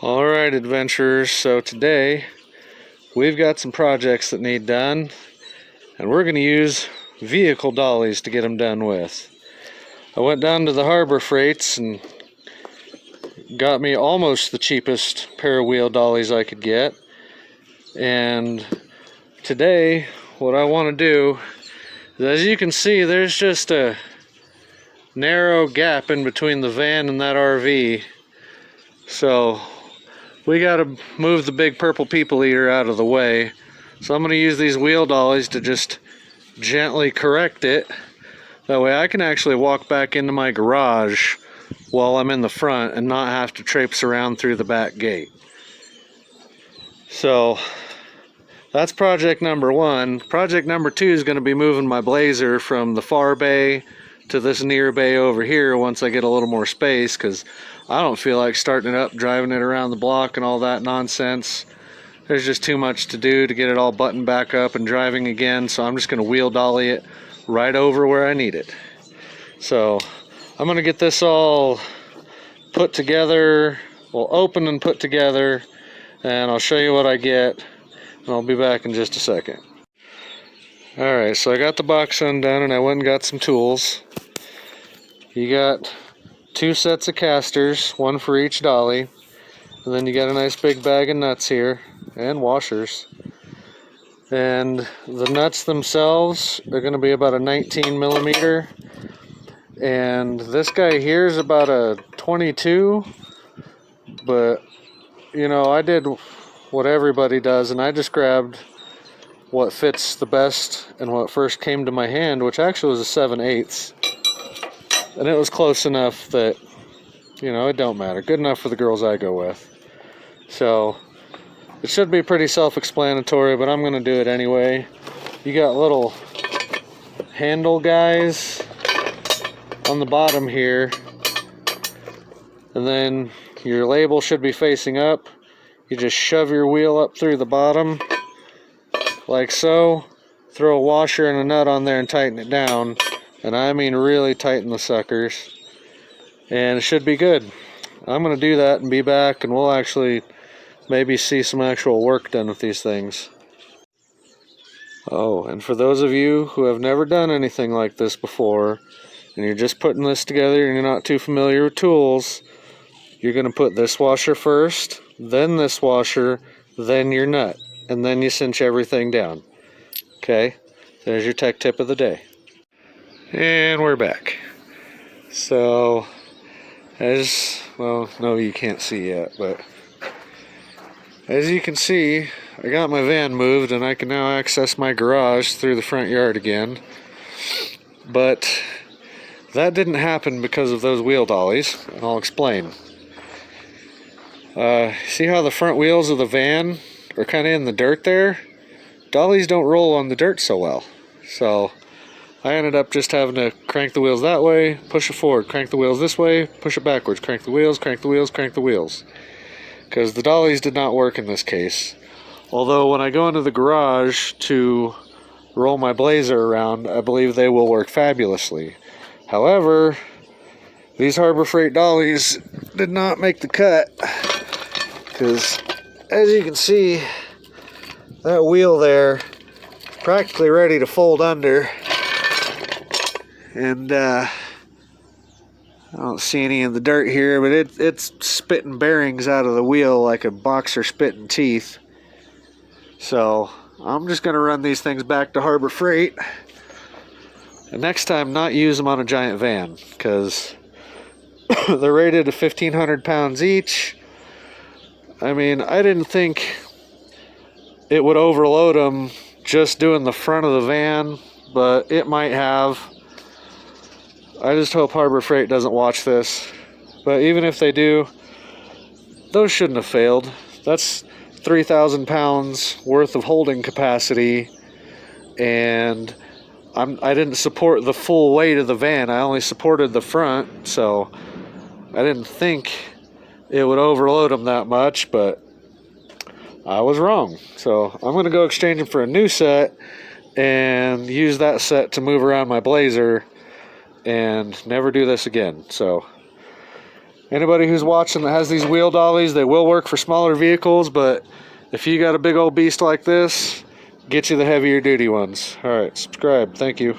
Alright, adventurers, so today we've got some projects that need done, and we're going to use vehicle dollies to get them done with. I went down to the Harbor Freights and got me almost the cheapest pair of wheel dollies I could get, and today what I want to do is, as you can see, there's just a narrow gap in between the van and that RV, so we got to move the big purple people eater out of the way. So I'm going to use these wheel dollies to just gently correct it. That way I can actually walk back into my garage while I'm in the front and not have to traipse around through the back gate. So that's project number one. Project number two is going to be moving my Blazer from the far bay to this near bay over here once I get a little more space, because I don't feel like starting it up, driving it around the block and all that nonsense. There's just too much to do to get it all buttoned back up and driving again, so I'm just going to wheel dolly it right over where I need it. So I'm going to get this all put together, well, open and put together, and I'll show you what I get, and I'll be back in just a second. Alright, so I got the box undone and I went and got some tools. You got two sets of casters, one for each dolly, and then you got a nice big bag of nuts here and washers. And the nuts themselves are going to be about a 19 millimeter, and this guy here is about a 22, but you know, I did what everybody does and I just grabbed what fits the best and what first came to my hand, which actually was a 7/8, and it was close enough that, you know, it don't matter. Good enough for the girls I go with. So it should be pretty self-explanatory, but I'm going to do it anyway. You got little handle guys on the bottom here, and then your label should be facing up. You just shove your wheel up through the bottom like so, throw a washer and a nut on there and tighten it down, and I mean really tighten the suckers, and it should be good. I'm going to do that and be back, and we'll actually maybe see some actual work done with these things. Oh, and for those of you who have never done anything like this before, and you're just putting this together and you're not too familiar with tools, you're going to put this washer first, then this washer, then your nut, and then you cinch everything down. Okay, there's your tech tip of the day. And we're back. So, well, no, you can't see yet, but as you can see, I got my van moved and I can now access my garage through the front yard again. But that didn't happen because of those wheel dollies, and I'll explain. See how the front wheels of the van are kind of in the dirt there? Dollies don't roll on the dirt so well. So I ended up just having to crank the wheels that way, push it forward, crank the wheels this way, push it backwards, crank the wheels, crank the wheels, crank the wheels. Because the dollies did not work in this case. Although when I go into the garage to roll my Blazer around, I believe they will work fabulously. However, these Harbor Freight dollies did not make the cut, because as you can see, that wheel there is practically ready to fold under, and I don't see any in the dirt here, but it's spitting bearings out of the wheel like a boxer spitting teeth. So I'm just going to run these things back to Harbor Freight, and next time not use them on a giant van, because they're rated to 1,500 pounds each. I mean, I didn't think it would overload them just doing the front of the van, but it might have. I just hope Harbor Freight doesn't watch this. But even if they do, those shouldn't have failed. That's 3,000 pounds worth of holding capacity, and I didn't support the full weight of the van. I only supported the front, so I didn't think it would overload them that much, but I was wrong. So I'm going to go exchange them for a new set and use that set to move around my Blazer and never do this again. So Anybody who's watching that has these wheel dollies, they will work for smaller vehicles, but if you got a big old beast like this, get you the heavier duty ones. All right, subscribe. Thank you.